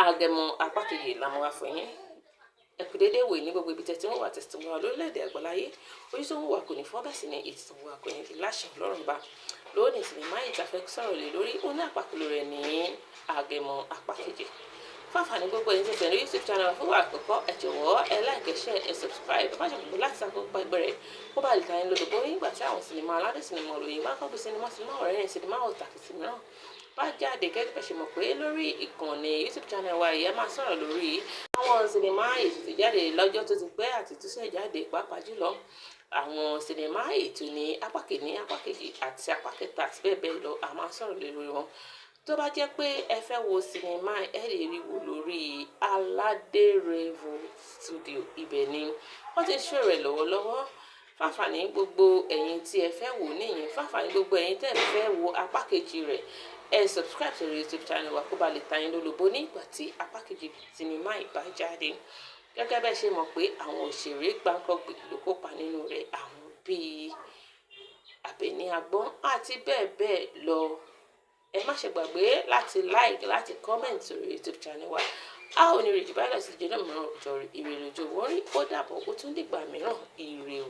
Àgẹ̀mọ apá kejì la mú wá fún yín. Ẹ kú dédé wò ní gbogbo ibi tẹ́ tí wọ́n wà tẹ̀sí wọn lórílẹ̀-èdè àgbáláyé. Ojú tó ń wà kò ní fọ́, bẹ́ẹ̀ sì ni ètò tó ń wà kò ní di láṣẹ Ọlọ́run bá. Lónìí sinimá ìtafẹ́ sọ̀rọ̀ lé lórí ó ní àpàkùlù rẹ̀ ní Àgẹ̀mọ apá kejì. Fáfàní gbogbo ẹni tẹ̀sẹ̀ ní YouTube channel fún wa àkọ́kọ́ ẹ jọ̀wọ́ ẹ like, share, ẹ subscribe. Má ṣe gbogbo láti sàkópa ẹgbẹ̀rẹ̀ kó bá lè ta yín lólobó nígbà tí àwọn sinimá aládé sinimá olóyin bá kọ́ bí sinimá ọ̀rẹ́ yẹn sinimá òtàkìtì mìíràn bá jáde. Gẹ́gẹ́ bẹ́ẹ̀ ṣe mọ̀ pé lórí ìkànnì YouTube channel wa yìí máa sọ̀rọ̀ lórí àwọn sinimá ètò jáde lọ́jọ́ tó ti pẹ́ àti tó ṣẹ̀ jáde, pàápàá jùlọ àwọn sinimá ètò ní apá kìíní, apá kejì àti apá kẹta àti bẹ́ẹ̀ bẹ́ẹ̀ lọ. A máa sọ̀rọ̀ lórí wọn. Tó bá jẹ́ pé ẹ fẹ́ wo sinimá ẹ lè rí wò lórí Aládé Revo Studio. Ibẹ̀ ni wọ́n ti ń ṣó rẹ̀ lọ́wọ́lọ́wọ́. Fáfàní gbogbo ẹ̀yin tí ẹ fẹ́ wò níyẹn, fáfàní gbogbo ẹ̀yin tẹ́ ẹ fẹ́ wo apá kejì rẹ̀, ẹ subscribe sórí YouTube channel wa kó ba lè ta yín lólobó nígbà tí apá kejì sinimá ìbá jáde. Gẹ́gẹ́ bẹ́ẹ̀ ṣe mọ̀ pé àwọn òṣèré gbáǹkọ́gbè ló kópa nínú rẹ̀, àwọn bíi Àbẹ̀ní Agbọ́n àti bẹ́ẹ̀ bẹ́ẹ̀ lọ. Ẹ má ṣe gbàgbé láti like, láti comment sórí YouTube channel wa. A ò ní rí jù báyìí lọ sí ìjọba mìíràn, ìrìn àjò wọ́n rí ó dàbọ̀ ó tún dìgbà mìíràn. Ire o.